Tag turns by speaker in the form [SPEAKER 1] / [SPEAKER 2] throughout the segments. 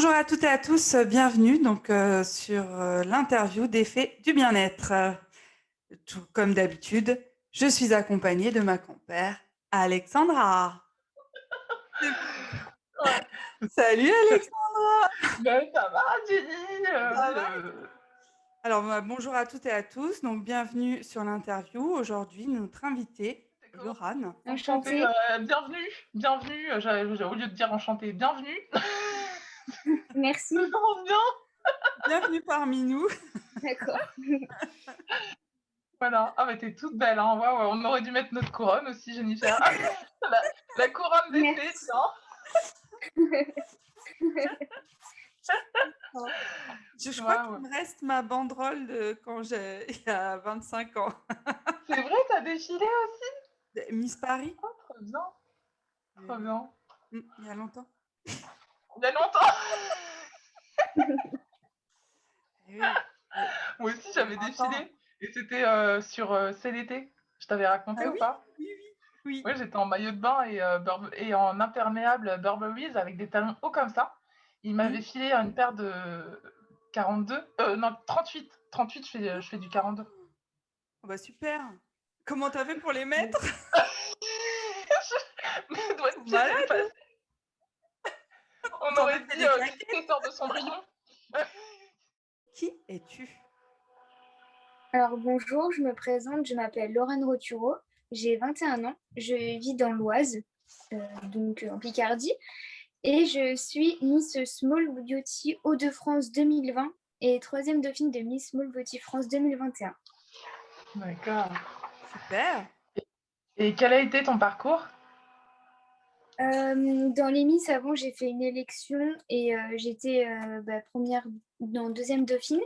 [SPEAKER 1] Bonjour à toutes et à tous, bienvenue sur l'interview des Fées du bien-être. Tout comme d'habitude, je suis accompagnée de ma compère Alexandra.
[SPEAKER 2] Ouais.
[SPEAKER 1] Salut Alexandra,
[SPEAKER 2] Ben, ça va, Jenny.
[SPEAKER 1] ça va? Alors bonjour à toutes et à tous, donc bienvenue sur l'interview. Aujourd'hui, notre invitée,
[SPEAKER 2] C'est comment?
[SPEAKER 1] Laurane.
[SPEAKER 2] Enchantée.
[SPEAKER 3] Enchantée.
[SPEAKER 2] Bienvenue. Bienvenue. Au lieu de dire enchantée, bienvenue.
[SPEAKER 3] Merci.
[SPEAKER 2] Ça commence bien.
[SPEAKER 1] Bienvenue parmi nous.
[SPEAKER 3] D'accord.
[SPEAKER 2] Voilà. Ah, mais t'es toute belle, hein. Waouh, on aurait dû mettre notre couronne aussi, Jennifer. la couronne des fées,
[SPEAKER 3] Merci.
[SPEAKER 2] tiens.
[SPEAKER 1] Je crois qu'il
[SPEAKER 2] Waouh.
[SPEAKER 1] me reste ma banderole de quand il y a 25 ans.
[SPEAKER 2] C'est vrai, t'as défilé aussi?
[SPEAKER 1] Miss Paris,
[SPEAKER 2] Oh, trop bien. Trop bien.
[SPEAKER 1] il y a longtemps.
[SPEAKER 2] Il y a longtemps.
[SPEAKER 1] Eh oui.
[SPEAKER 2] Moi aussi, j'avais
[SPEAKER 1] 20 ans.
[SPEAKER 2] défilé. Et c'était sur C'est l'été. Je t'avais raconté
[SPEAKER 1] Ah
[SPEAKER 2] ou
[SPEAKER 1] oui,
[SPEAKER 2] pas?
[SPEAKER 1] oui, oui.
[SPEAKER 2] Oui, j'étais en maillot de bain et en imperméable Burberry avec des talons hauts comme ça. Il m'avait
[SPEAKER 1] Oui.
[SPEAKER 2] filé une paire de 42, non 38. 38, je fais du 42.
[SPEAKER 1] Oh bah super. Comment t'as fait pour les mettre?
[SPEAKER 2] Mes doigts de
[SPEAKER 1] Ils sont
[SPEAKER 2] pied
[SPEAKER 1] malades.
[SPEAKER 2] dépassés. On
[SPEAKER 1] T'en as
[SPEAKER 2] aurait
[SPEAKER 1] fait
[SPEAKER 2] dit
[SPEAKER 1] des claquettes.
[SPEAKER 2] successeur de Cendrillon.
[SPEAKER 1] Qui es-tu?
[SPEAKER 3] Alors bonjour, je me présente, je m'appelle Lorraine Roturo, j'ai 21 ans, je vis dans l'Oise, donc en Picardie, et je suis Miss Small Beauty Hauts-de-France 2020 et troisième dauphine de Miss Small Beauty France 2021.
[SPEAKER 2] D'accord.
[SPEAKER 1] Super.
[SPEAKER 2] Et quel a été ton parcours?
[SPEAKER 3] Dans les Miss, avant, j'ai fait une élection et j'étais première, non, deuxième dauphine.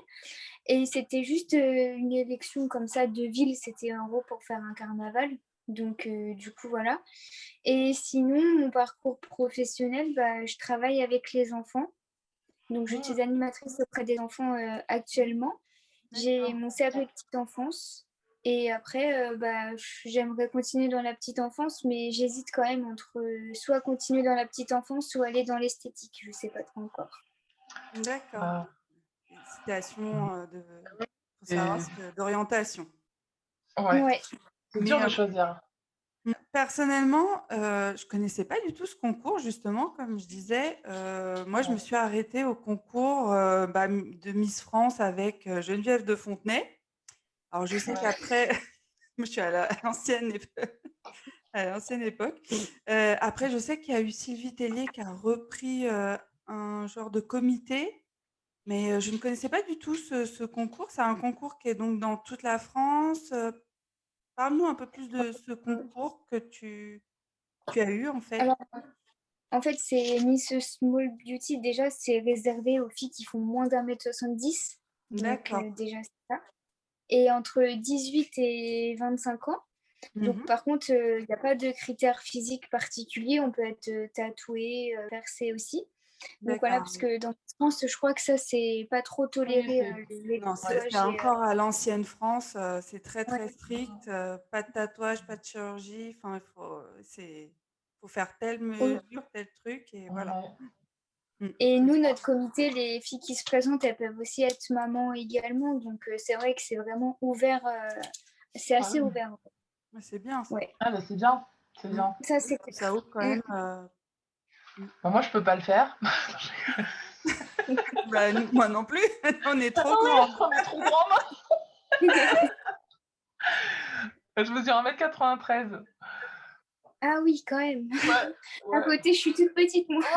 [SPEAKER 3] Et c'était juste une élection comme ça de ville, c'était en gros pour faire un carnaval. Donc, du coup, voilà. Et sinon, mon parcours professionnel, je travaille avec les enfants. Donc, je suis animatrice auprès des enfants actuellement. J'ai mon CAP petite enfance. Et après, j'aimerais continuer dans la petite enfance, mais j'hésite quand même entre soit continuer dans la petite enfance, soit aller dans l'esthétique. Je ne sais pas trop encore.
[SPEAKER 1] D'accord.
[SPEAKER 2] Ah,
[SPEAKER 1] Félicitations pour savoir
[SPEAKER 2] et...
[SPEAKER 1] d'orientation.
[SPEAKER 2] Ouais,
[SPEAKER 3] Ouais.
[SPEAKER 2] c'est
[SPEAKER 1] Mais
[SPEAKER 2] dur de choisir.
[SPEAKER 1] personnellement, je connaissais pas du tout ce concours, justement, comme je disais. Moi, je me suis arrêtée au concours de Miss France avec Geneviève de Fontenay. Alors, je sais qu'après, je suis à à l'ancienne époque. Après, je sais qu'il y a eu Sylvie Tellier qui a repris un genre de comité, mais je ne connaissais pas du tout ce concours. C'est un concours qui est donc dans toute la France. Parle-nous un peu plus de ce concours que tu as eu, en fait.
[SPEAKER 3] Alors, en fait, c'est Miss Small Beauty. Déjà, c'est réservé aux filles qui font moins d'1,70 m. Donc,
[SPEAKER 1] D'accord.
[SPEAKER 3] déjà, c'est ça. Et entre 18 et 25 ans. Donc,
[SPEAKER 1] Mhm.
[SPEAKER 3] par contre, il n'y a pas de critères physiques particuliers. On peut être tatoué, percé aussi. Donc, voilà,
[SPEAKER 1] D'accord.
[SPEAKER 3] parce que dans France, je crois que ça, c'est pas trop
[SPEAKER 2] Oui,
[SPEAKER 3] toléré, les
[SPEAKER 1] Non, c'est
[SPEAKER 3] tatouages.
[SPEAKER 1] encore à l'ancienne France. C'est très,
[SPEAKER 3] Ouais.
[SPEAKER 1] très strict. Pas de tatouage, pas de chirurgie. Enfin, faut faire telle
[SPEAKER 3] Oui.
[SPEAKER 1] mesure, tel truc, et voilà.
[SPEAKER 2] ouais.
[SPEAKER 1] Mm.
[SPEAKER 3] Et nous, notre comité, les filles qui se présentent, elles peuvent aussi être mamans également. Donc, c'est vrai que c'est vraiment ouvert. C'est
[SPEAKER 2] Ah
[SPEAKER 3] assez
[SPEAKER 2] oui.
[SPEAKER 3] ouvert.
[SPEAKER 1] Ouais, c'est bien ça.
[SPEAKER 3] Ouais.
[SPEAKER 2] Ah, bah, c'est bien. C'est
[SPEAKER 1] Mm.
[SPEAKER 2] bien.
[SPEAKER 3] Ça, c'est
[SPEAKER 1] Ça
[SPEAKER 3] clair.
[SPEAKER 1] ouvre quand même.
[SPEAKER 2] Bah, moi, je peux pas le faire.
[SPEAKER 1] Bah, moi non plus. On est
[SPEAKER 2] Ah
[SPEAKER 1] trop
[SPEAKER 2] oui,
[SPEAKER 1] grandes.
[SPEAKER 2] on est trop grande. Je mesure 1,93 m.
[SPEAKER 3] Ah oui, quand même.
[SPEAKER 2] Ouais,
[SPEAKER 3] À
[SPEAKER 2] ouais,
[SPEAKER 3] côté, je suis toute petite, moi.
[SPEAKER 2] ouais.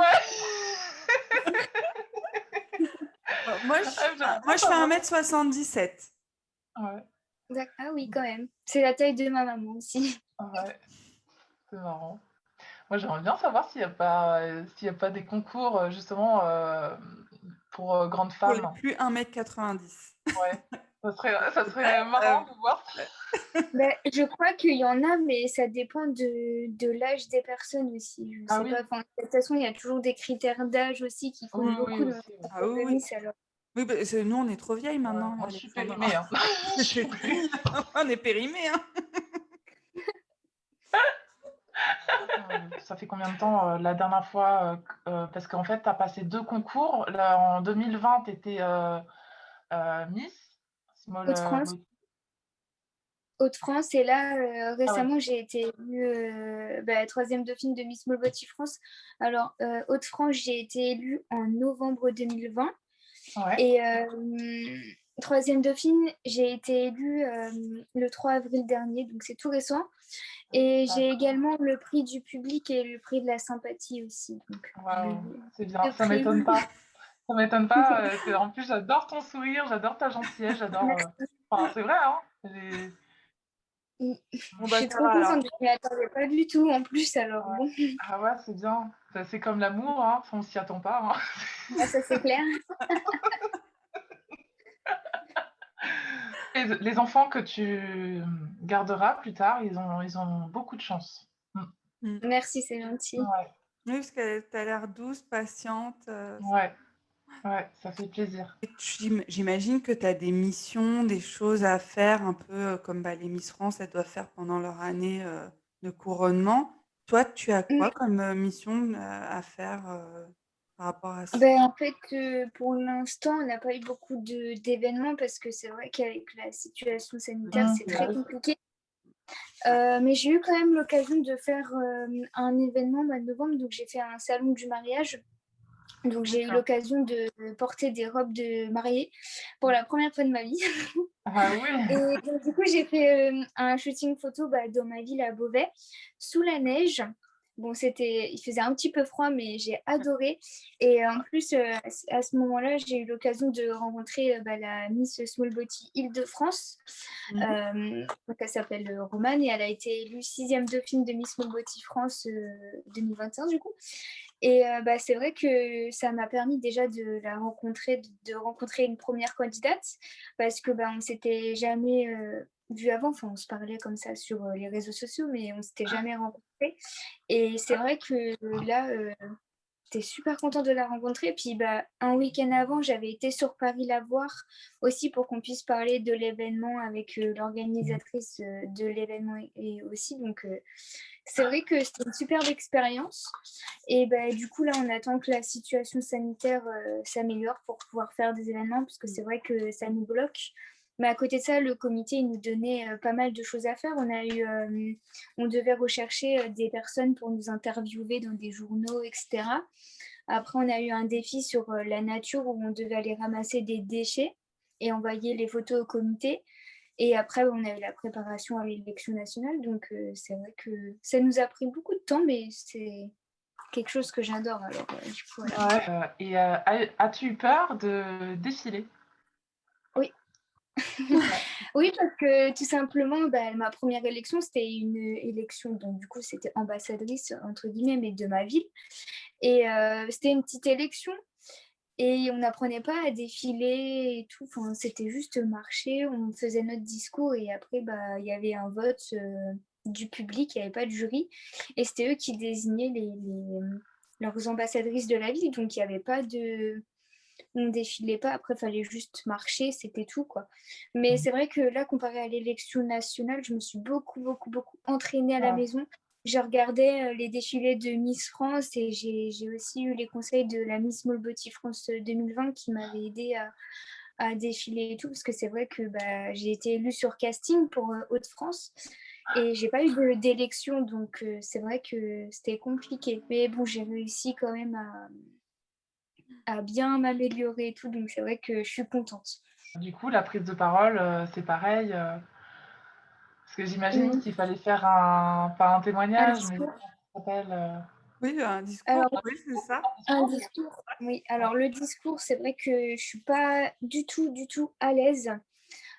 [SPEAKER 1] Moi,
[SPEAKER 2] Ah, j'aimerais bien
[SPEAKER 1] je fais
[SPEAKER 2] savoir.
[SPEAKER 1] 1,77 m.
[SPEAKER 2] Ouais,
[SPEAKER 3] Ah oui, quand même. C'est la taille de ma maman aussi.
[SPEAKER 2] ouais, c'est marrant. Moi, j'aimerais bien savoir s'il y a pas des concours, justement, pour grandes
[SPEAKER 1] Pour les
[SPEAKER 2] femmes.
[SPEAKER 1] plus 1,90 m.
[SPEAKER 2] Ouais, ça serait
[SPEAKER 1] Euh,
[SPEAKER 2] marrant de voir.
[SPEAKER 3] Je crois qu'il y en a, mais ça dépend de l'âge des personnes aussi. Je
[SPEAKER 2] Ah
[SPEAKER 3] sais
[SPEAKER 2] oui,
[SPEAKER 3] pas. Enfin, de toute façon, il y a toujours des critères d'âge aussi qui
[SPEAKER 2] oui,
[SPEAKER 3] comptent
[SPEAKER 2] oui,
[SPEAKER 3] beaucoup dans
[SPEAKER 2] aussi. Ouais.
[SPEAKER 1] Ah oui,
[SPEAKER 3] le
[SPEAKER 1] oui.
[SPEAKER 3] Miss. Alors,
[SPEAKER 1] Oui, bah, nous, on est trop vieilles
[SPEAKER 2] Ouais,
[SPEAKER 1] maintenant,
[SPEAKER 2] moi, je suis
[SPEAKER 1] Alexandra.
[SPEAKER 2] périmée, hein. Je suis périmée.
[SPEAKER 1] On est périmés, hein.
[SPEAKER 2] Ça fait combien de temps la dernière fois parce qu'en fait, tu as passé 2 concours. Là, en 2020, tu étais Miss Small.
[SPEAKER 3] Hauts-de-France. Hauts-de-France. Et là,
[SPEAKER 2] Ah ouais,
[SPEAKER 3] récemment, j'ai été élue troisième dauphine de Miss Molboti France. Alors, Hauts-de-France, j'ai été élue en novembre 2020.
[SPEAKER 2] ouais,
[SPEAKER 3] Et troisième dauphine, j'ai été élue le 3 avril dernier, donc c'est tout récent. Et j'ai
[SPEAKER 2] d'accord.
[SPEAKER 3] également le prix du public et le prix de la sympathie aussi. Donc,
[SPEAKER 2] Waouh, c'est bien.
[SPEAKER 3] deux
[SPEAKER 2] Ça
[SPEAKER 3] prix.
[SPEAKER 2] m'étonne pas. Ça m'étonne pas. En plus, j'adore ton sourire, j'adore ta gentillesse, j'adore.
[SPEAKER 3] Merci.
[SPEAKER 2] Enfin, c'est vrai, hein.
[SPEAKER 1] Bon,
[SPEAKER 3] Je
[SPEAKER 1] bah,
[SPEAKER 3] suis
[SPEAKER 1] ça
[SPEAKER 3] trop
[SPEAKER 1] va alors.
[SPEAKER 3] contente, je ne m'y attendais pas du tout en plus, alors
[SPEAKER 2] Ouais.
[SPEAKER 3] bon,
[SPEAKER 2] Ah ouais, c'est bien. C'est comme l'amour, hein. On s'y attend pas, hein.
[SPEAKER 3] ça c'est clair.
[SPEAKER 2] Les enfants que tu garderas plus tard, ils ont beaucoup de chance. Mm.
[SPEAKER 1] Mm.
[SPEAKER 3] Merci, c'est gentil.
[SPEAKER 2] Ouais,
[SPEAKER 1] Oui, parce que tu as l'air douce, patiente.
[SPEAKER 2] ouais, ouais, ça fait plaisir.
[SPEAKER 1] Et j'imagine que tu as des missions, des choses à faire, un peu comme bah, les Miss France, elles doivent faire pendant leur année de couronnement. Toi, tu as quoi comme mission à faire par rapport à ça?
[SPEAKER 3] Ben, en fait, pour l'instant, on n'a pas eu beaucoup d'événements parce que c'est vrai qu'avec la situation sanitaire, c'est
[SPEAKER 2] Bah
[SPEAKER 3] très
[SPEAKER 2] oui.
[SPEAKER 3] compliqué. Mais j'ai eu quand même l'occasion de faire un événement au mois de novembre, donc j'ai fait un salon du mariage. Donc j'ai eu
[SPEAKER 2] D'accord.
[SPEAKER 3] l'occasion de porter des robes de mariée pour la première fois de ma vie.
[SPEAKER 2] Ah oui.
[SPEAKER 3] Et donc, du coup, j'ai fait un shooting photo dans ma ville à Beauvais, sous la neige. Bon, il faisait un petit peu froid, mais j'ai adoré. Et en plus, à ce moment-là, j'ai eu l'occasion de rencontrer la Miss Small Body Île-de-France.
[SPEAKER 1] Mhm.
[SPEAKER 3] Donc, elle s'appelle Romane et elle a été élue 6e dauphine de Miss Small Body France 2021, du coup. Et c'est vrai que ça m'a permis déjà de la rencontrer, de rencontrer une première candidate, parce que on ne s'était jamais vu avant. Enfin, on se parlait comme ça sur les réseaux sociaux, mais on ne s'était jamais rencontrés. Et c'est vrai que là, j'étais super contente de la rencontrer. Puis un week-end avant, j'avais été sur Paris la voir aussi pour qu'on puisse parler de l'événement avec l'organisatrice de l'événement et aussi. Donc c'est vrai que c'était une superbe expérience. Et du coup, là, on attend que la situation sanitaire s'améliore pour pouvoir faire des événements, parce que c'est vrai que ça nous bloque. Mais à côté de ça, le comité il nous donnait pas mal de choses à faire. On devait rechercher des personnes pour nous interviewer dans des journaux, etc. Après, on a eu un défi sur la nature où on devait aller ramasser des déchets et envoyer les photos au comité. Et après, on a eu la préparation à l'élection nationale. Donc, c'est vrai que ça nous a pris beaucoup de temps, mais c'est quelque chose que j'adore. Alors, du coup, voilà.
[SPEAKER 2] Ouais. Et as-tu eu peur de défiler?
[SPEAKER 3] Oui.
[SPEAKER 2] Ouais.
[SPEAKER 3] Oui, parce que tout simplement, ma première élection, c'était une élection, donc du coup, c'était ambassadrice, entre guillemets, mais de ma ville. Et c'était une petite élection. Et on n'apprenait pas à défiler et tout. Enfin, c'était juste marcher, on faisait notre discours et après, il y avait un vote du public, il n'y avait pas de jury. Et c'était eux qui désignaient leurs ambassadrices de la ville. Donc, il n'y avait pas de... On ne défilait pas, après, il fallait juste marcher, c'était tout, quoi. Mais c'est vrai que là, comparé à l'élection nationale, je me suis beaucoup, beaucoup, beaucoup entraînée à la
[SPEAKER 2] Ouais.
[SPEAKER 3] maison. Je regardais les défilés de Miss France et j'ai aussi eu les conseils de la Miss Small Body France 2020 qui m'avait aidé à défiler et tout, parce que c'est vrai que j'ai été élue sur casting pour Hauts-de-France et j'ai pas eu d'élection, donc c'est vrai que c'était compliqué. Mais bon, j'ai réussi quand même à bien m'améliorer et tout, donc c'est vrai que je suis contente.
[SPEAKER 2] Du coup, la prise de parole, c'est pareil. Parce que j'imagine
[SPEAKER 3] Mm.
[SPEAKER 2] qu'il fallait faire pas un
[SPEAKER 3] Un
[SPEAKER 2] témoignage, mais
[SPEAKER 3] discours.
[SPEAKER 2] ça s'appelle.
[SPEAKER 1] Oui, un discours,
[SPEAKER 3] Alors,
[SPEAKER 1] oui, c'est ça.
[SPEAKER 3] un discours, oui. Alors, le discours, c'est vrai que je suis pas du tout à l'aise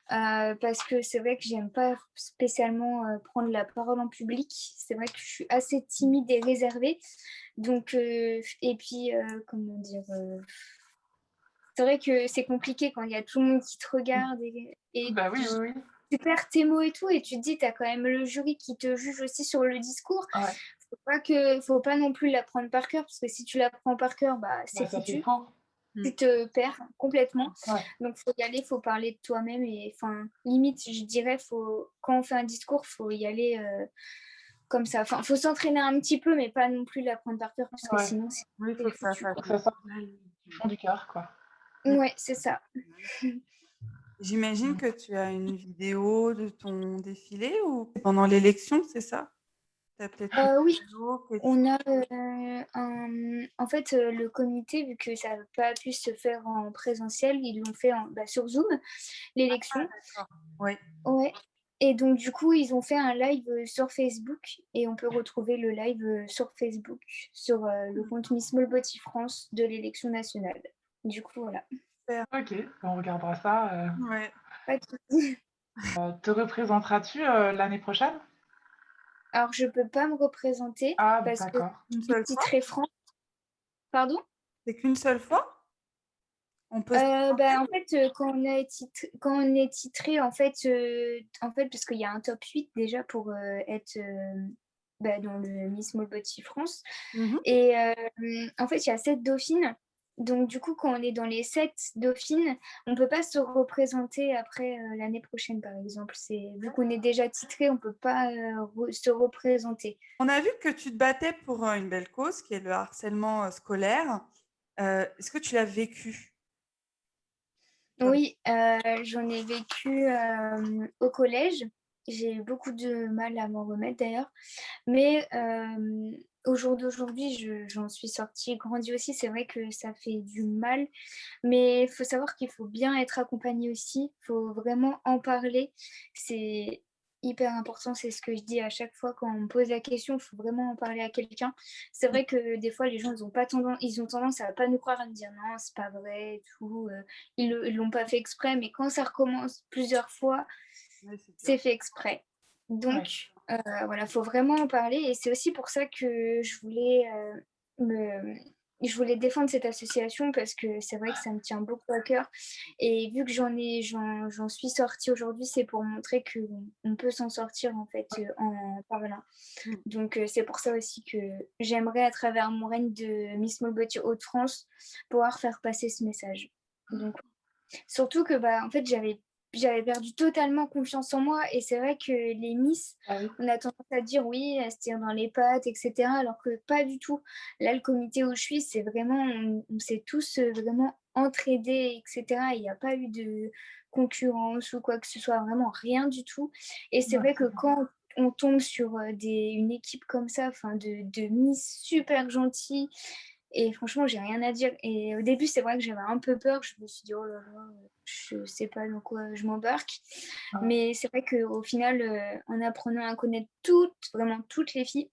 [SPEAKER 3] parce que c'est vrai que j'aime pas spécialement prendre la parole en public. C'est vrai que je suis assez timide et réservée. Donc, et puis, comment dire, c'est vrai que c'est compliqué quand il y a tout le monde qui te regarde et
[SPEAKER 2] Bah oui, oui, oui.
[SPEAKER 3] tu perds tes mots et tout, et tu te dis, tu as quand même le jury qui te juge aussi sur le discours.
[SPEAKER 2] Ouais.
[SPEAKER 3] Faut pas non plus l'apprendre par cœur, parce que si tu l'apprends par cœur, c'est
[SPEAKER 2] Bah ça fait
[SPEAKER 3] foutu.
[SPEAKER 2] faux.
[SPEAKER 1] Mm.
[SPEAKER 3] Tu te perds complètement.
[SPEAKER 2] Ouais.
[SPEAKER 3] Donc, faut y aller, faut parler de toi-même. Et enfin, limite, je dirais, quand on fait un discours, faut y aller comme ça. Enfin, il faut s'entraîner un petit peu, mais pas non plus l'apprendre par cœur, parce que
[SPEAKER 2] Ouais,
[SPEAKER 3] sinon,
[SPEAKER 1] Oui, il
[SPEAKER 3] c'est
[SPEAKER 1] faut que ça
[SPEAKER 3] foutu,
[SPEAKER 1] fasse.
[SPEAKER 3] quoi.
[SPEAKER 2] faut que ça sorte du fond du cœur, quoi.
[SPEAKER 3] Ouais, c'est ça.
[SPEAKER 1] J'imagine que tu as une vidéo de ton défilé ou pendant l'élection, c'est ça? Tu as peut-être une
[SPEAKER 3] Oui,
[SPEAKER 1] vidéo que tu...
[SPEAKER 3] on a en fait, le comité, vu que ça n'a pas pu se faire en présentiel, ils l'ont fait sur Zoom,
[SPEAKER 1] Ah,
[SPEAKER 3] l'élection.
[SPEAKER 1] d'accord. Oui.
[SPEAKER 3] Ouais. Et donc, du coup, ils ont fait un live sur Facebook et on peut retrouver le live sur Facebook, sur le compte Miss Molbotti France de l'élection nationale. Du coup, voilà.
[SPEAKER 1] Super.
[SPEAKER 2] Ok, on regardera ça.
[SPEAKER 1] Ouais.
[SPEAKER 3] Pas de souci.
[SPEAKER 2] Te représenteras-tu l'année prochaine?
[SPEAKER 3] Alors, je peux pas me représenter
[SPEAKER 2] Ah,
[SPEAKER 3] parce que
[SPEAKER 2] d'accord.
[SPEAKER 1] Une
[SPEAKER 3] je suis
[SPEAKER 1] seule fois?
[SPEAKER 3] titrée France. Pardon?
[SPEAKER 1] C'est qu'une seule fois? On peut se
[SPEAKER 3] En fait, quand on est titré, en fait, parce qu'il y a un top 8 déjà pour être dans le Miss Molbotti France.
[SPEAKER 1] Mhm.
[SPEAKER 3] Et en fait, il y a 7 dauphines. Donc, du coup, quand on est dans les 7 dauphines, on ne peut pas se représenter après l'année prochaine, par exemple. Vu qu'on est déjà titré, on ne peut pas se représenter.
[SPEAKER 1] On a vu que tu te battais pour une belle cause, qui est le harcèlement scolaire. Est-ce que tu l'as vécu? Toi?
[SPEAKER 3] Oui, j'en ai vécu au collège. J'ai eu beaucoup de mal à m'en remettre d'ailleurs. Mais au jour d'aujourd'hui, j'en suis sortie grandie aussi. C'est vrai que ça fait du mal, mais il faut savoir qu'il faut bien être accompagné aussi. Il faut vraiment en parler. C'est hyper important, c'est ce que je dis à chaque fois quand on me pose la question. Il faut vraiment en parler à quelqu'un. C'est vrai que des fois, les gens, ils ont tendance à pas nous croire, à me dire non, c'est pas vrai, et tout. Ils l'ont pas fait exprès, mais quand ça recommence plusieurs fois,
[SPEAKER 1] Oui, c'est dur.
[SPEAKER 3] c'est fait exprès.
[SPEAKER 2] Ouais.
[SPEAKER 3] Donc, voilà, il faut vraiment en parler. Et c'est aussi pour ça que je voulais défendre cette association parce que c'est vrai que ça me tient beaucoup à cœur. Et vu que j'en suis sortie aujourd'hui, c'est pour montrer qu'on peut s'en sortir en fait en parlant.
[SPEAKER 1] Mm.
[SPEAKER 3] Donc, c'est pour ça aussi que j'aimerais, à travers mon règne de Miss Molbotti Hauts-de-France, pouvoir faire passer ce message. Donc, surtout que en fait, j'avais perdu totalement confiance en moi et c'est vrai que les Miss,
[SPEAKER 2] Ah oui.
[SPEAKER 3] on a tendance à dire oui, elles se tirent dans les pattes, etc. Alors que pas du tout. Là, le comité où je suis, c'est vraiment, on s'est tous vraiment entraidés, etc. Il n'y a pas eu de concurrence ou quoi que ce soit, vraiment rien du tout. Et c'est
[SPEAKER 2] Ouais,
[SPEAKER 3] vrai
[SPEAKER 2] c'est
[SPEAKER 3] que
[SPEAKER 2] bien.
[SPEAKER 3] quand on tombe sur une équipe comme ça, de Miss super gentilles, et franchement, j'ai rien à dire. Et au début, c'est vrai que j'avais un peu peur. Je me suis dit, oh là là, je sais pas dans quoi je m'embarque.
[SPEAKER 2] Ouais.
[SPEAKER 3] Mais c'est vrai qu'au final, en apprenant à connaître vraiment toutes les filles,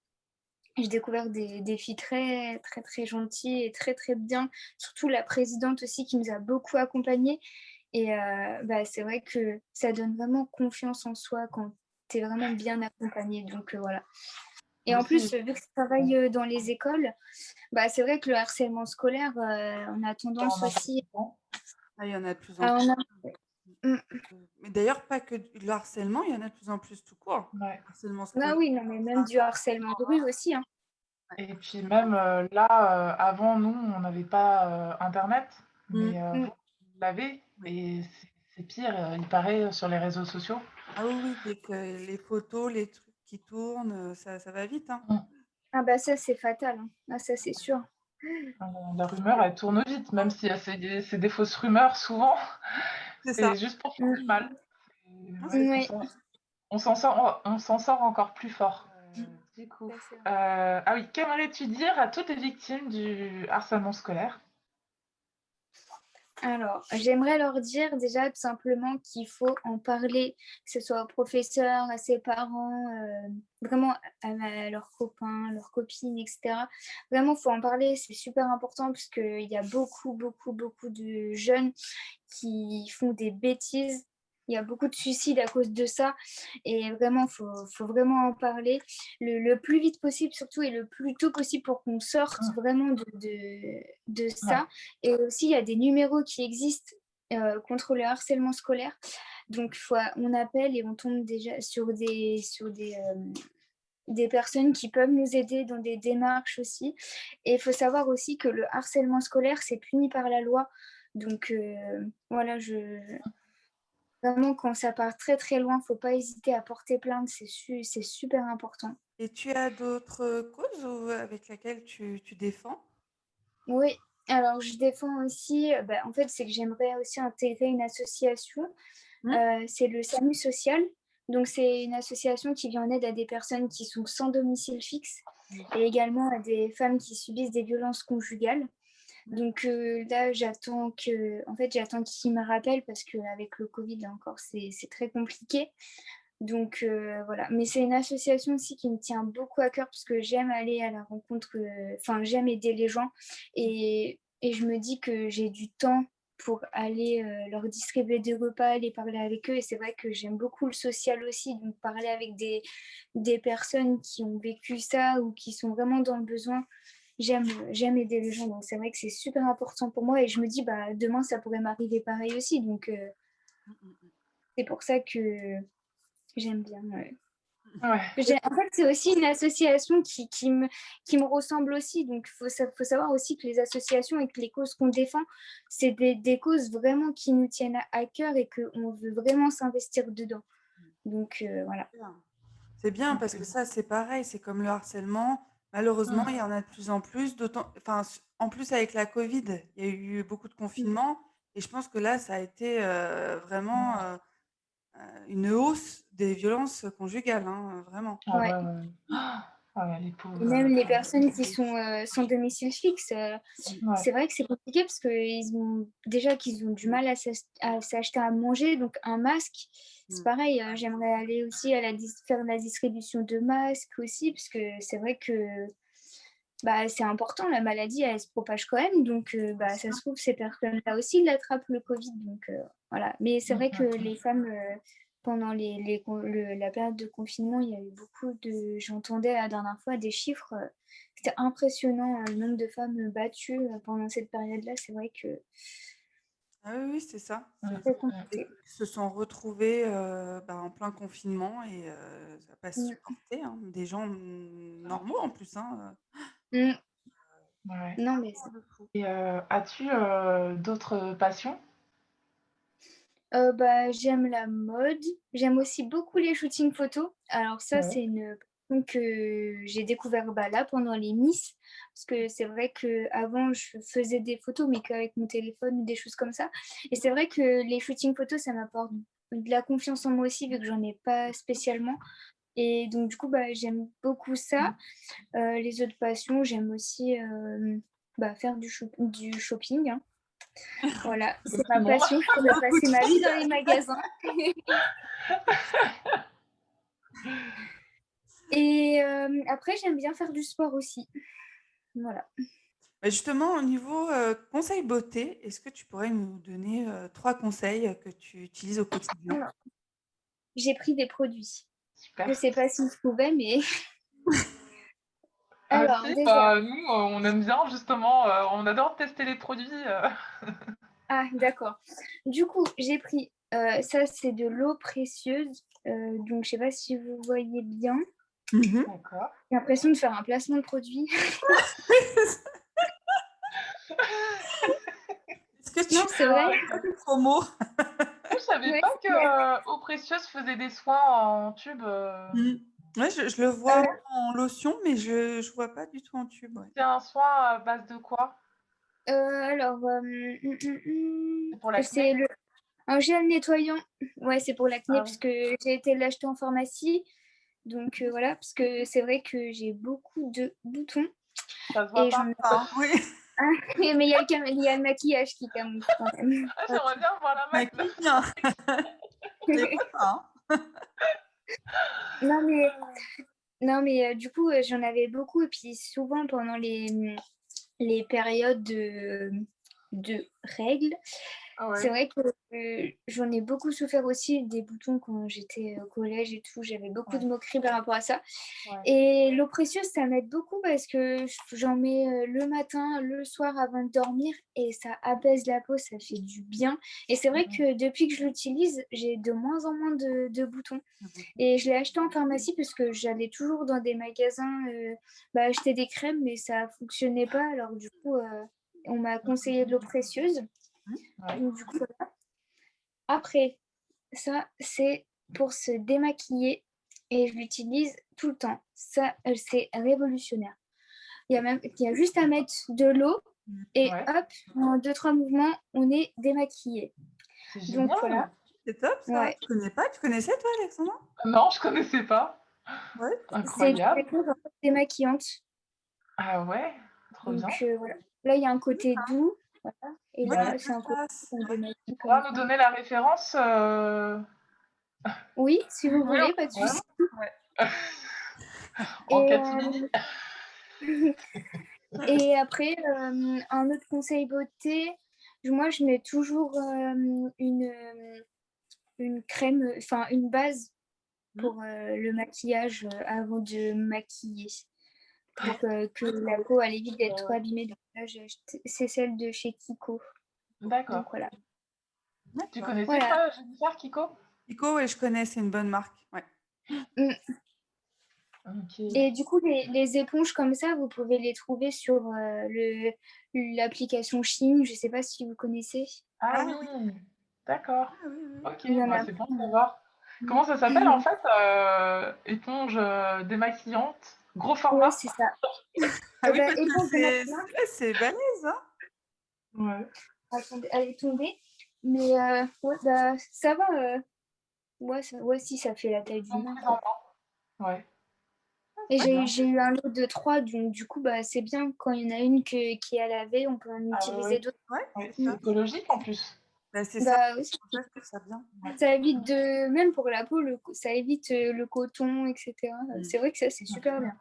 [SPEAKER 3] j'ai découvert des filles très, très, très gentilles et très, très bien. Surtout la présidente aussi qui nous a beaucoup accompagnés. Et c'est vrai que ça donne vraiment confiance en soi quand tu es vraiment bien accompagné. Donc voilà. Et en plus,
[SPEAKER 2] Aussi,
[SPEAKER 3] vu que je travaille dans les écoles, c'est vrai que le harcèlement scolaire, on a
[SPEAKER 2] on
[SPEAKER 3] tendance
[SPEAKER 2] en parle
[SPEAKER 3] aussi
[SPEAKER 2] souvent.
[SPEAKER 1] Ah, il y en a de plus en
[SPEAKER 3] à
[SPEAKER 1] plus.
[SPEAKER 3] en a- Mm.
[SPEAKER 1] Mais d'ailleurs, pas que le harcèlement, il y en a de plus en plus tout court.
[SPEAKER 2] Ouais.
[SPEAKER 1] Harcèlement
[SPEAKER 3] Ah
[SPEAKER 1] scolaire.
[SPEAKER 3] oui, non, mais même du harcèlement de rue aussi, hein.
[SPEAKER 2] Et puis même là, avant, nous, on n'avait pas Internet,
[SPEAKER 1] Mm.
[SPEAKER 2] mais
[SPEAKER 3] Mm.
[SPEAKER 2] vous l'avez,
[SPEAKER 1] Oui.
[SPEAKER 2] et c'est pire, il paraît, sur les réseaux sociaux.
[SPEAKER 1] Ah oui, oui, dès que les photos, les trucs qui tournent, ça va vite, hein.
[SPEAKER 2] Mm.
[SPEAKER 3] Ah ça, c'est fatal, hein. Ah ça, c'est sûr.
[SPEAKER 2] La rumeur, elle tourne vite, même si c'est des fausses rumeurs, souvent,
[SPEAKER 1] C'est
[SPEAKER 2] c'est
[SPEAKER 1] ça.
[SPEAKER 2] juste pour faire
[SPEAKER 3] Mm.
[SPEAKER 2] du mal.
[SPEAKER 1] Non,
[SPEAKER 2] Ouais,
[SPEAKER 1] c'est
[SPEAKER 3] Oui,
[SPEAKER 2] on s'en sort encore plus fort. Du coup,
[SPEAKER 3] ça, c'est vrai.
[SPEAKER 2] ah oui, qu'aimerais-tu dire à toutes les victimes du harcèlement scolaire?
[SPEAKER 3] Alors, j'aimerais leur dire déjà tout simplement qu'il faut en parler, que ce soit aux professeurs, à ses parents, vraiment à leurs copains, leurs copines, etc. Vraiment, il faut en parler, c'est super important parce qu'il y a beaucoup, beaucoup, beaucoup de jeunes qui font des bêtises. Il y a beaucoup de suicides à cause de ça. Et vraiment, faut vraiment en parler le plus vite possible, surtout, et le plus tôt possible pour qu'on sorte
[SPEAKER 2] Mm.
[SPEAKER 3] vraiment de
[SPEAKER 2] Ouais.
[SPEAKER 3] ça. Et aussi, il y a des numéros qui existent contre le harcèlement scolaire. Donc, on appelle et on tombe déjà sur des personnes qui peuvent nous aider dans des démarches aussi. Et il faut savoir aussi que le harcèlement scolaire, c'est puni par la loi. Donc, voilà, vraiment, quand ça part très très loin, il ne faut pas hésiter à porter plainte, c'est super important.
[SPEAKER 1] Et tu as d'autres causes avec lesquelles tu défends?
[SPEAKER 3] Oui, alors je défends aussi, en fait, c'est que j'aimerais aussi intégrer une association,
[SPEAKER 1] Hmm.
[SPEAKER 3] c'est le SAMU social. Donc c'est une association qui vient en aide à des personnes qui sont sans domicile fixe et également à des femmes qui subissent des violences conjugales. Donc là, j'attends qu'ils me rappellent parce qu'avec le covid, là encore, c'est très compliqué. Donc voilà, mais c'est une association aussi qui me tient beaucoup à cœur parce que j'aime aller à la rencontre, enfin j'aime aider les gens et je me dis que j'ai du temps pour aller, leur distribuer des repas, aller parler avec eux et c'est vrai que j'aime beaucoup le social aussi, donc parler avec des personnes qui ont vécu ça ou qui sont vraiment dans le besoin. J'aime aider les gens, donc c'est vrai que c'est super important pour moi et je me dis: «Bah, demain ça pourrait m'arriver pareil aussi», donc c'est pour ça que j'aime bien, ouais.
[SPEAKER 2] Ouais.
[SPEAKER 3] En fait, c'est aussi une association qui me ressemble aussi. Donc, faut savoir aussi que les associations et que les causes qu'on défend, c'est des causes vraiment qui nous tiennent à cœur et qu'on veut vraiment s'investir dedans. Donc, voilà.
[SPEAKER 1] Bien. C'est bien parce que
[SPEAKER 2] Ok.
[SPEAKER 1] ça, c'est pareil, c'est comme le harcèlement. Malheureusement, il y
[SPEAKER 2] Mm.
[SPEAKER 1] en a de plus en plus, enfin, en plus avec la Covid, il y a eu beaucoup de confinements et je pense que là, ça a été vraiment une hausse des violences conjugales, hein, vraiment.
[SPEAKER 2] Ah
[SPEAKER 3] Ouais.
[SPEAKER 2] ouais, ouais. Ah ouais, les
[SPEAKER 3] Et
[SPEAKER 2] pauvres.
[SPEAKER 3] même les personnes qui sont sans domicile fixe,
[SPEAKER 2] Ouais.
[SPEAKER 3] c'est vrai que c'est compliqué parce qu'ils ont du mal à s'acheter à manger. Donc, un masque, c'est
[SPEAKER 1] Mm.
[SPEAKER 3] pareil. J'aimerais aller aussi faire la distribution de masques aussi, parce que c'est vrai que c'est important. La maladie, elle se propage quand même. Donc, ça se trouve, ces personnes-là aussi, ils attrapent le Covid. Donc, voilà. Mais c'est vrai que les femmes, pendant la période de confinement, il y a eu beaucoup de. J'entendais la dernière fois des chiffres. C'était impressionnant, le nombre de femmes battues pendant cette période-là. C'est vrai que
[SPEAKER 1] Ah oui, oui, c'est ça.
[SPEAKER 3] c'est très compliqué.
[SPEAKER 1] Ils se sont retrouvés en plein confinement et ça n'a pas
[SPEAKER 3] Mm.
[SPEAKER 1] supporté, hein. Des gens normaux en plus, hein.
[SPEAKER 3] Mm.
[SPEAKER 2] Ouais.
[SPEAKER 3] Non, mais
[SPEAKER 1] De fou.
[SPEAKER 2] Et as-tu d'autres passions?
[SPEAKER 3] J'aime la mode. J'aime aussi beaucoup les shootings photos. Alors ça,
[SPEAKER 2] Ouais.
[SPEAKER 3] c'est une passion que j'ai découvert là pendant les Miss. Parce que c'est vrai qu'avant, je faisais des photos, mais qu'avec mon téléphone ou des choses comme ça. Et c'est vrai que les shootings photos, ça m'apporte de la confiance en moi aussi, vu que j'en ai pas spécialement. Et donc, du coup, j'aime beaucoup ça. Les autres passions, j'aime aussi faire du shopping, hein. Voilà,
[SPEAKER 2] Comme
[SPEAKER 3] c'est
[SPEAKER 2] tout
[SPEAKER 3] ma
[SPEAKER 2] le monde.
[SPEAKER 3] passion. Je pourrais passer ma vie dans les magasins. Et après, j'aime bien faire du sport aussi. Voilà.
[SPEAKER 1] Bah, justement, au niveau conseil beauté, est-ce que tu pourrais nous donner 3 conseils que tu utilises au quotidien?
[SPEAKER 3] Alors, j'ai pris des produits. Je
[SPEAKER 2] Super.
[SPEAKER 3] sais pas si je pouvais, mais
[SPEAKER 2] Si,
[SPEAKER 3] alors déjà,
[SPEAKER 2] bah, nous, on aime bien justement, on adore tester les produits.
[SPEAKER 3] ah d'accord. Du coup, j'ai pris ça, c'est de l'eau précieuse. Donc, je sais pas si vous voyez bien.
[SPEAKER 1] Mhm.
[SPEAKER 2] D'accord.
[SPEAKER 3] J'ai l'impression de faire un placement de produit.
[SPEAKER 1] Est-ce que tu
[SPEAKER 3] Non, c'est vrai.
[SPEAKER 1] as une promo?
[SPEAKER 2] Je savais
[SPEAKER 3] Ouais,
[SPEAKER 2] pas que,
[SPEAKER 3] c'est vrai.
[SPEAKER 2] Eau Précieuse faisait des soins en tube.
[SPEAKER 1] Mm. Ouais, je le vois
[SPEAKER 3] Euh,
[SPEAKER 1] en lotion, mais je vois pas du tout en tube. Ouais.
[SPEAKER 2] C'est un soin à base de quoi?
[SPEAKER 3] alors,
[SPEAKER 2] C'est pour l'acné?
[SPEAKER 3] c'est un gel nettoyant. Ouais, c'est pour l'acné,
[SPEAKER 2] Ah oui,
[SPEAKER 3] parce que j'ai été l'acheter en pharmacie. Donc voilà, parce que c'est vrai que j'ai beaucoup de boutons
[SPEAKER 2] ça se voit
[SPEAKER 3] et j'en
[SPEAKER 2] pas.
[SPEAKER 3] ai.
[SPEAKER 1] Ah, oui,
[SPEAKER 3] Ah, mais il y a le maquillage qui camoufle quand même.
[SPEAKER 2] Ah,
[SPEAKER 1] tu
[SPEAKER 2] j'aimerais bien voir la
[SPEAKER 1] maquilles bien. Je les vois pas, hein.
[SPEAKER 3] Non, mais, non, mais du coup, j'en avais beaucoup. Et puis souvent, pendant les périodes de règles,
[SPEAKER 2] Ah
[SPEAKER 3] c'est
[SPEAKER 2] ouais,
[SPEAKER 3] vrai que j'en ai beaucoup souffert aussi des boutons quand j'étais au collège et tout. J'avais beaucoup de
[SPEAKER 2] ouais,
[SPEAKER 3] moqueries par rapport à ça.
[SPEAKER 2] ouais.
[SPEAKER 3] Et l'eau précieuse, ça m'aide beaucoup parce que j'en mets le matin, le soir avant de dormir et ça apaise la peau, ça fait du bien. Et c'est vrai
[SPEAKER 2] Mmh.
[SPEAKER 3] que depuis que je l'utilise, j'ai de moins en moins de boutons.
[SPEAKER 1] Mhm.
[SPEAKER 3] Et je l'ai acheté en pharmacie parce que j'allais toujours dans des magasins acheter des crèmes, mais ça fonctionnait pas. Alors du coup, on m'a conseillé de l'eau précieuse.
[SPEAKER 2] Ouais.
[SPEAKER 3] Donc du coup, voilà. Après, ça, c'est pour se démaquiller. et je l'utilise tout le temps. Ça, c'est révolutionnaire. Il y a juste à mettre de l'eau et
[SPEAKER 2] Ouais,
[SPEAKER 3] hop, en 2-3 mouvements, on est démaquillé.
[SPEAKER 2] c'est
[SPEAKER 3] Donc
[SPEAKER 2] génial.
[SPEAKER 3] voilà,
[SPEAKER 1] C'est top ça.
[SPEAKER 3] ouais.
[SPEAKER 1] Je connais pas. Tu connaissais toi, Alexandra?
[SPEAKER 2] Non, je connaissais pas.
[SPEAKER 1] Ouais.
[SPEAKER 3] C'est une
[SPEAKER 2] Incroyable.
[SPEAKER 3] éponge en fait démaquillante.
[SPEAKER 2] Ah ouais, trop
[SPEAKER 3] Donc
[SPEAKER 2] bien.
[SPEAKER 3] voilà. Là, il y a un côté doux. Voilà. Et
[SPEAKER 1] Ouais,
[SPEAKER 3] là,
[SPEAKER 1] je
[SPEAKER 3] c'est un côté
[SPEAKER 1] fasse.
[SPEAKER 3] qu'on
[SPEAKER 2] Tu
[SPEAKER 3] démaquille
[SPEAKER 2] pourras
[SPEAKER 3] comme
[SPEAKER 2] nous
[SPEAKER 3] ça.
[SPEAKER 2] donner la référence
[SPEAKER 3] Oui, si vous
[SPEAKER 2] Oui,
[SPEAKER 3] voulez, pas de
[SPEAKER 2] ouais.
[SPEAKER 3] souci.
[SPEAKER 2] En
[SPEAKER 3] Et,
[SPEAKER 2] catimini.
[SPEAKER 3] et après, un autre conseil beauté, moi, je mets toujours une crème, enfin une base pour le maquillage avant de maquiller. Pour que la peau elle évite d'être trop abîmée. Donc là, c'est celle de chez Kiko. Donc
[SPEAKER 2] D'accord.
[SPEAKER 3] voilà.
[SPEAKER 2] Tu
[SPEAKER 1] D'accord.
[SPEAKER 2] connaissais
[SPEAKER 3] Voilà.
[SPEAKER 2] toi, Jennifer, Kiko?
[SPEAKER 1] Kiko, ouais, je connais, c'est une bonne marque. Ouais.
[SPEAKER 3] Mm.
[SPEAKER 2] Ok.
[SPEAKER 3] Et du coup, les éponges comme ça, vous pouvez les trouver sur l'application Shein. Je ne sais pas si vous connaissez.
[SPEAKER 2] Ah
[SPEAKER 1] Ah oui,
[SPEAKER 2] oui, d'accord.
[SPEAKER 1] ah oui, oui.
[SPEAKER 2] Ok,
[SPEAKER 3] Il y en
[SPEAKER 2] bah
[SPEAKER 3] a
[SPEAKER 2] c'est bon de
[SPEAKER 3] plein.
[SPEAKER 2] savoir.
[SPEAKER 3] Mm.
[SPEAKER 2] Comment ça s'appelle en fait? Éponge démaquillante, gros
[SPEAKER 3] Ouais,
[SPEAKER 2] format?
[SPEAKER 3] c'est ça.
[SPEAKER 1] Ah oui, parce que
[SPEAKER 3] Éponge de maquillage.
[SPEAKER 1] c'est balèze, hein?
[SPEAKER 2] Ouais.
[SPEAKER 3] Attendez, elle est tombée. Mais ouais, bah, ça va. Ouais, si, ça fait la taille d'une
[SPEAKER 2] En
[SPEAKER 3] main,
[SPEAKER 2] prise en
[SPEAKER 3] quoi.
[SPEAKER 2] main. Ouais,
[SPEAKER 3] Et
[SPEAKER 2] très bien.
[SPEAKER 3] j'ai eu un lot de 3, donc du coup, bah, c'est bien. Quand il y en a une qui est à laver, on peut en
[SPEAKER 2] Ah oui,
[SPEAKER 3] utiliser
[SPEAKER 2] oui.
[SPEAKER 3] d'autres.
[SPEAKER 1] Ouais,
[SPEAKER 2] Ouais,
[SPEAKER 1] c'est
[SPEAKER 2] c'est
[SPEAKER 1] ça.
[SPEAKER 2] écologique en plus.
[SPEAKER 1] Bah, c'est ça.
[SPEAKER 3] Bah, oui,
[SPEAKER 1] En fait, je trouve ça bien.
[SPEAKER 2] Ouais.
[SPEAKER 3] ça évite de, même pour la peau, ça évite le coton, etc. C'est vrai que ça, c'est super bien.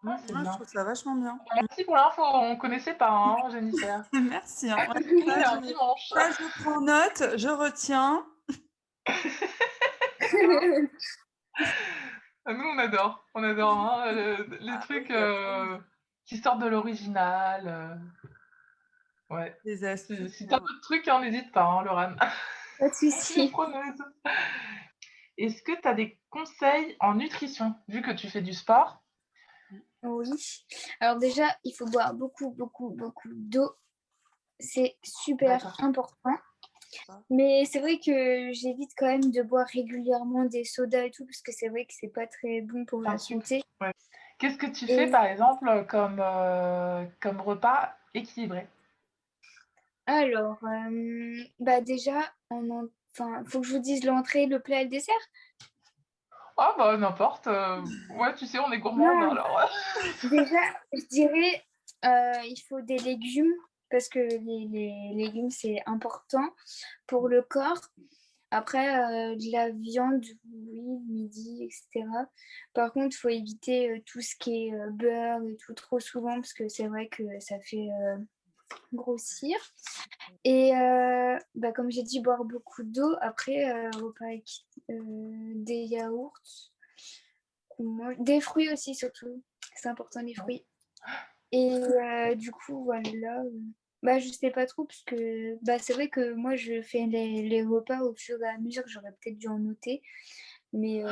[SPEAKER 2] Ouais, c'est
[SPEAKER 1] Ouais, je
[SPEAKER 2] bien.
[SPEAKER 1] trouve ça vachement bien.
[SPEAKER 2] Merci pour l'info, on connaissait pas, hein, Jennifer.
[SPEAKER 1] Merci, hein. Ouais,
[SPEAKER 2] C'est un dimanche.
[SPEAKER 1] ça, je prends note, je retiens. Hein.
[SPEAKER 2] Nous, on adore hein, les
[SPEAKER 1] Ah oui,
[SPEAKER 2] trucs
[SPEAKER 1] bah, oui.
[SPEAKER 2] qui sortent de l'original. Ouais.
[SPEAKER 1] Des astuces.
[SPEAKER 2] Si t'as d'autres trucs, hein, n'hésite pas, hein, Laurent.
[SPEAKER 3] Pas de
[SPEAKER 2] Je suis
[SPEAKER 3] souci.
[SPEAKER 2] preneuse. Est-ce que tu as des conseils en nutrition, vu que tu fais du sport?
[SPEAKER 3] Oui. Alors déjà, il faut boire beaucoup, beaucoup, beaucoup d'eau. C'est super
[SPEAKER 2] D'accord.
[SPEAKER 3] important. Mais c'est vrai que j'évite quand même de boire régulièrement des sodas et tout, parce que c'est vrai que c'est pas très bon pour
[SPEAKER 2] Plein
[SPEAKER 3] la
[SPEAKER 2] de sucre.
[SPEAKER 3] santé.
[SPEAKER 2] Ouais. Qu'est-ce que tu fais,
[SPEAKER 3] Et
[SPEAKER 2] par exemple, comme repas équilibré?
[SPEAKER 3] alors, bah déjà, enfin, faut que je vous dise l'entrée, le plat et le dessert?
[SPEAKER 2] Ah bah n'importe. Ouais, tu sais, on est gourmande,
[SPEAKER 3] Non,
[SPEAKER 2] alors.
[SPEAKER 3] déjà, je dirais, il faut des légumes, parce que les légumes, c'est important pour le corps. Après, de la viande, oui, midi, etc. Par contre, il faut éviter tout ce qui est beurre et tout trop souvent, parce que c'est vrai que ça fait grossir. Et bah, comme j'ai dit, boire beaucoup d'eau. Après, repas avec des yaourts, des fruits aussi, surtout. C'est important, les fruits. Et du coup, voilà. Bah, je sais pas trop, parce que bah, c'est vrai que moi, je fais les repas au fur et à mesure. J'aurais peut-être dû en noter. Mais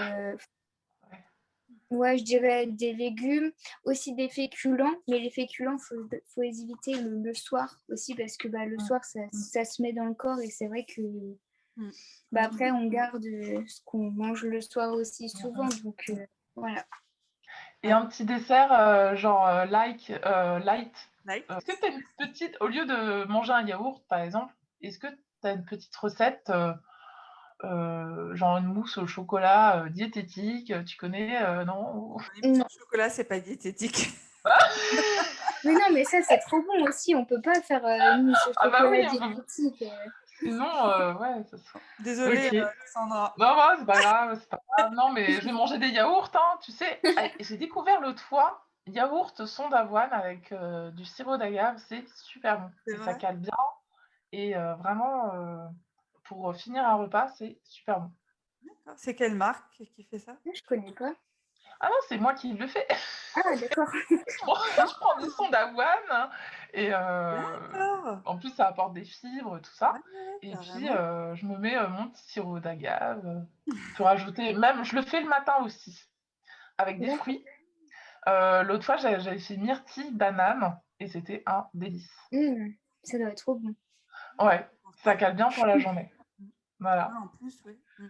[SPEAKER 3] ouais, je dirais des légumes, aussi des féculents. Mais les féculents, faut les éviter le soir aussi, parce que bah, le soir, ça se met dans le corps. Et c'est vrai que
[SPEAKER 1] Mm.
[SPEAKER 3] bah, après, on garde ce qu'on mange le soir aussi souvent. Donc voilà.
[SPEAKER 2] Et un petit dessert, genre light.
[SPEAKER 1] Light.
[SPEAKER 2] Est-ce que tu as une petite, au lieu de manger un yaourt, par exemple, est-ce que tu as une petite recette, genre une mousse au chocolat diététique, tu connais, non?
[SPEAKER 1] Une mousse au chocolat, c'est pas diététique.
[SPEAKER 3] Mais non, mais ça, c'est trop bon aussi. On peut pas faire une mousse au
[SPEAKER 2] Ah bah
[SPEAKER 3] chocolat
[SPEAKER 2] oui,
[SPEAKER 3] diététique.
[SPEAKER 2] sinon, ouais, ça sera.
[SPEAKER 1] Désolée,
[SPEAKER 2] Ok.
[SPEAKER 1] Alexandra.
[SPEAKER 2] Non, non, c'est pas grave, c'est pas grave. Non, mais je vais manger des yaourts, hein, tu sais. Ah, j'ai découvert l'autre fois, yaourt son d'avoine avec du sirop d'agave, c'est super bon.
[SPEAKER 1] C'est
[SPEAKER 2] Et ça
[SPEAKER 1] vrai?
[SPEAKER 2] cale bien. Et vraiment, pour finir un repas, c'est super bon.
[SPEAKER 1] D'accord. C'est quelle marque qui fait ça?
[SPEAKER 3] Je connais pas.
[SPEAKER 2] Ah non, c'est moi qui le fais.
[SPEAKER 3] Ah, d'accord.
[SPEAKER 2] Je prends du son d'avoine hein, et
[SPEAKER 1] D'accord.
[SPEAKER 2] en plus, ça apporte des fibres, tout
[SPEAKER 1] Ouais,
[SPEAKER 2] ça.
[SPEAKER 1] ouais,
[SPEAKER 2] Et puis,
[SPEAKER 1] carrément.
[SPEAKER 2] je me mets mon petit sirop d'agave. Je peux rajouter, même, je le fais le matin aussi, avec des
[SPEAKER 3] D'accord.
[SPEAKER 2] fruits. L'autre fois, j'avais fait myrtille, banane, et c'était un délice.
[SPEAKER 3] Ça doit être trop bon.
[SPEAKER 2] Ouais, ça
[SPEAKER 1] Sympa.
[SPEAKER 2] cale bien pour la journée.
[SPEAKER 1] Mm. Ouais,
[SPEAKER 2] Voilà.
[SPEAKER 1] en plus, oui. Mm.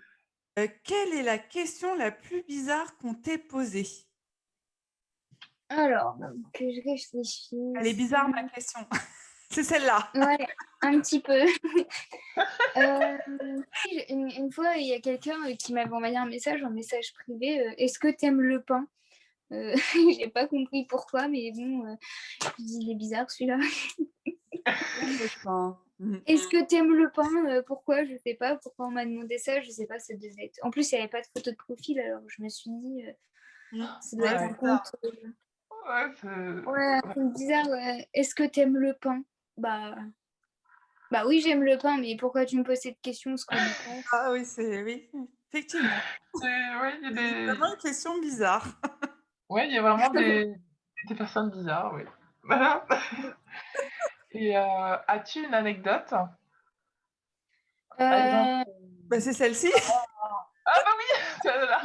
[SPEAKER 1] Quelle est la question la plus bizarre qu'on t'ait posée?
[SPEAKER 3] Alors, que je
[SPEAKER 1] Elle est
[SPEAKER 3] réfléchisse.
[SPEAKER 1] bizarre, ma question. C'est celle-là.
[SPEAKER 3] Ouais, un petit peu. Une fois, il y a quelqu'un qui m'avait envoyé un message privé. Est-ce que t'aimes le pain? J'ai pas compris pourquoi, mais bon, je dis, il est bizarre celui-là. Est-ce que t'aimes le pain? Pourquoi? Je sais pas. Pourquoi on m'a demandé ça? Je sais pas. Ça devait être... En plus, il n'y avait pas de photo de profil, alors je me suis dit, ça doit être
[SPEAKER 2] Ouais,
[SPEAKER 3] un compte.
[SPEAKER 2] ouais,
[SPEAKER 3] Ouais, un compte bizarre. Ouais. Est-ce que t'aimes le pain? Bah, bah oui, j'aime le pain, mais pourquoi tu me poses cette question? On se connaît pas.
[SPEAKER 1] Ah oui, oui, effectivement.
[SPEAKER 2] ouais, il y a
[SPEAKER 1] C'est
[SPEAKER 2] des...
[SPEAKER 1] vraiment une question bizarre.
[SPEAKER 2] ouais, il y a vraiment des personnes bizarres, oui. Voilà. Et as-tu une anecdote? Par exemple,
[SPEAKER 3] Euh,
[SPEAKER 1] Bah, c'est celle-ci.
[SPEAKER 2] ah bah oui, celle-là.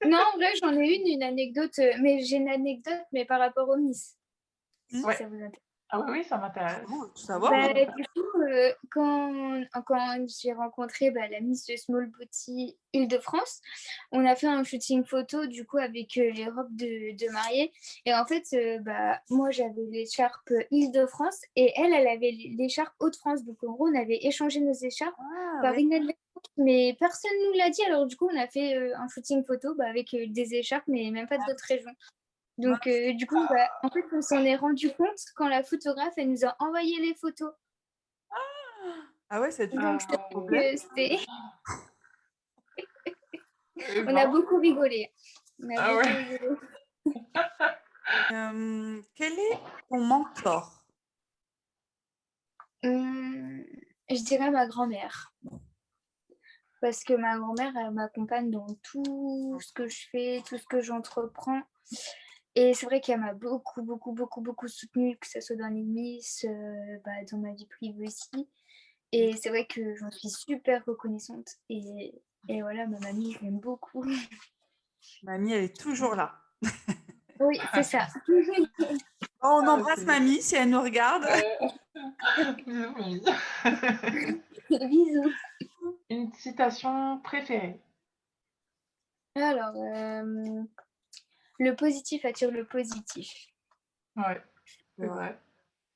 [SPEAKER 3] Non, en vrai, j'en ai une anecdote, mais j'ai une anecdote, mais par rapport au Miss, si
[SPEAKER 2] Ouais.
[SPEAKER 3] ça vous intéresse.
[SPEAKER 2] Ah oui, oui, ça m'intéresse.
[SPEAKER 1] Oh, tout savoir,
[SPEAKER 3] Bah,
[SPEAKER 1] moi.
[SPEAKER 3] du coup, quand j'ai rencontré la Miss de Small Booty Île-de-France, on a fait un shooting photo du coup avec les robes de mariée. Et en fait, moi j'avais l'écharpe Île-de-France et elle avait l'écharpe Hauts-de-France. Donc en gros, on avait échangé nos écharpes
[SPEAKER 1] Ah,
[SPEAKER 3] par
[SPEAKER 1] oui.
[SPEAKER 3] inadvertance, mais personne nous l'a dit. Alors du coup, on a fait un shooting photo avec des écharpes, mais même pas de notre région. Donc, du coup, en fait, on s'en est rendu compte quand la photographe, elle nous a envoyé les photos.
[SPEAKER 1] Ah ouais, ça a dû faire
[SPEAKER 3] Donc, je
[SPEAKER 1] un
[SPEAKER 3] t'avoue
[SPEAKER 1] problème.
[SPEAKER 3] que c'était...
[SPEAKER 2] Eh
[SPEAKER 3] On a
[SPEAKER 2] ben,
[SPEAKER 3] beaucoup rigolé. On a
[SPEAKER 2] ah
[SPEAKER 3] beaucoup
[SPEAKER 2] ouais.
[SPEAKER 3] rigolé.
[SPEAKER 1] Quel est ton mentor?
[SPEAKER 3] Hum, je dirais ma grand-mère. Parce que ma grand-mère, elle m'accompagne dans tout ce que je fais, tout ce que j'entreprends. Et c'est vrai qu'elle m'a beaucoup, beaucoup, beaucoup, beaucoup soutenue, que ce soit dans les Miss, dans ma vie privée aussi. Et c'est vrai que j'en suis super reconnaissante. Et voilà, ma mamie, je l'aime beaucoup.
[SPEAKER 1] Mamie, elle est toujours là.
[SPEAKER 3] Oui, c'est ça.
[SPEAKER 1] Oh, on
[SPEAKER 2] Ah,
[SPEAKER 1] embrasse mamie si elle nous regarde.
[SPEAKER 2] bisous, mamie.
[SPEAKER 3] Bisous.
[SPEAKER 2] Une citation préférée?
[SPEAKER 3] Alors, le positif attire le positif.
[SPEAKER 2] Ouais,
[SPEAKER 1] C'est
[SPEAKER 2] c'est
[SPEAKER 1] vrai.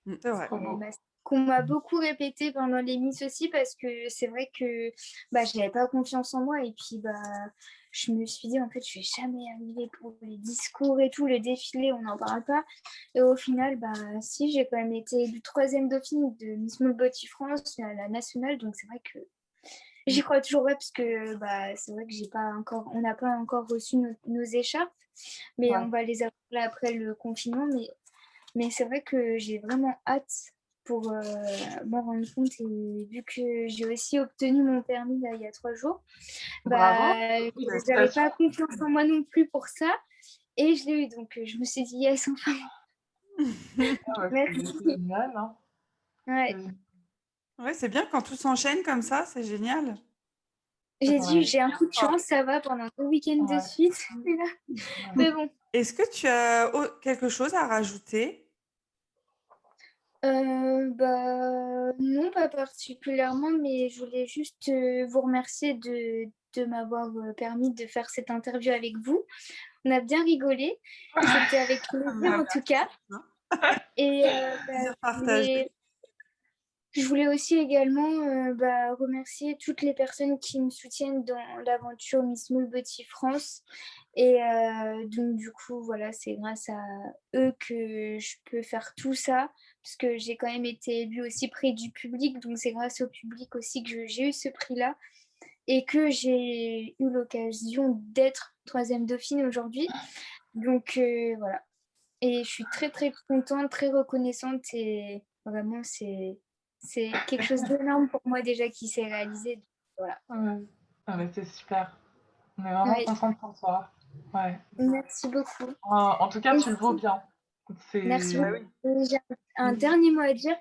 [SPEAKER 2] vrai.
[SPEAKER 1] C'est vrai.
[SPEAKER 2] Trop beau.
[SPEAKER 3] Qu'on m'a beaucoup répété pendant les Miss aussi parce que c'est vrai que je n'avais pas confiance en moi et puis je me suis dit en fait je vais jamais arriver pour les discours et tout, les défilés, on n'en parle pas. Et au final, si, j'ai quand même été élue 3e dauphine de Miss Mulbauty France à la nationale, donc c'est vrai que j'y crois toujours pas parce que c'est vrai que on n'a pas encore reçu nos écharpes, mais
[SPEAKER 2] Ouais.
[SPEAKER 3] on va les avoir là après le confinement. Mais c'est vrai que j'ai vraiment hâte pour m'en rendre compte. Et vu que j'ai aussi obtenu mon permis là, il y a 3 jours,
[SPEAKER 2] Bravo.
[SPEAKER 3] je n'avais pas confiance en moi non plus pour ça. Et je l'ai eu, donc je me suis dit yes, enfin.
[SPEAKER 2] Ah ouais,
[SPEAKER 3] Merci.
[SPEAKER 2] c'est génial, hein.
[SPEAKER 3] Ouais.
[SPEAKER 1] Ouais, c'est bien quand tout s'enchaîne comme ça, c'est génial.
[SPEAKER 3] J'ai dit,
[SPEAKER 2] Ouais,
[SPEAKER 3] j'ai un coup de chance, ça va pendant 2 week-ends de
[SPEAKER 2] ouais,
[SPEAKER 3] suite. Mais bon.
[SPEAKER 1] Est-ce que tu as quelque chose à rajouter?
[SPEAKER 3] Non, pas particulièrement, mais je voulais juste vous remercier de m'avoir permis de faire cette interview avec vous. On a bien rigolé. C'était avec plaisir en tout cas. Et
[SPEAKER 1] Plaisir
[SPEAKER 3] je voulais,
[SPEAKER 1] partagé.
[SPEAKER 3] je voulais aussi également remercier toutes les personnes qui me soutiennent dans l'aventure Miss Mulbauty France. Et donc, du coup, voilà, c'est grâce à eux que je peux faire tout ça, parce que j'ai quand même été élue aussi près du public. Donc, c'est grâce au public aussi que j'ai eu ce prix-là et que j'ai eu l'occasion d'être 3e dauphine aujourd'hui. Donc, voilà. Et je suis très, très contente, très reconnaissante et vraiment, c'est quelque chose d'énorme pour moi déjà qui s'est réalisé. Donc, voilà.
[SPEAKER 2] ouais. Ah bah, c'est super. On est vraiment
[SPEAKER 3] Ouais,
[SPEAKER 2] contente pour toi. Ouais.
[SPEAKER 3] merci beaucoup.
[SPEAKER 2] En tout cas,
[SPEAKER 3] Et
[SPEAKER 2] tu le vaux bien.
[SPEAKER 3] merci
[SPEAKER 2] C'est...
[SPEAKER 1] Bah
[SPEAKER 3] beaucoup.
[SPEAKER 1] oui.
[SPEAKER 3] Et j'ai un dernier mot à dire.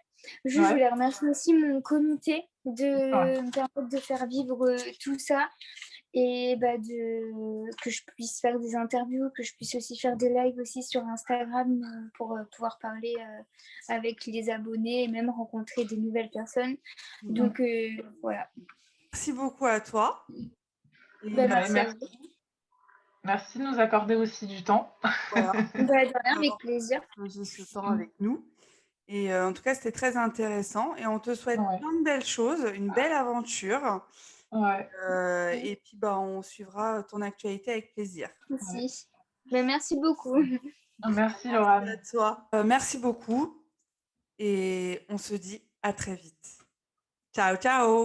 [SPEAKER 3] Je
[SPEAKER 2] Ouais,
[SPEAKER 3] voulais remercier aussi mon comité
[SPEAKER 2] ouais.
[SPEAKER 3] de me permettre de faire vivre tout ça et que je puisse faire des interviews, que je puisse aussi faire des lives aussi sur Instagram pour pouvoir parler avec les abonnés et même rencontrer des nouvelles personnes. Donc voilà.
[SPEAKER 1] Merci beaucoup à toi. Et
[SPEAKER 3] Bah,
[SPEAKER 2] Bah,
[SPEAKER 3] merci à vous.
[SPEAKER 2] merci de nous accorder aussi du temps.
[SPEAKER 1] voilà,
[SPEAKER 3] Bah, de rien, avec
[SPEAKER 1] d'avoir
[SPEAKER 3] plaisir.
[SPEAKER 1] partagé ce temps avec nous. Et en tout cas, c'était très intéressant. Et on te souhaite
[SPEAKER 2] Ouais,
[SPEAKER 1] plein de belles choses, une belle aventure.
[SPEAKER 2] ouais,
[SPEAKER 1] Et puis, bah, on suivra ton actualité avec plaisir.
[SPEAKER 2] ouais.
[SPEAKER 3] Aussi. Bah, merci beaucoup.
[SPEAKER 2] Merci
[SPEAKER 1] Merci
[SPEAKER 2] Laurent.
[SPEAKER 1] à toi. Merci beaucoup. Et on se dit à très vite. Ciao, ciao!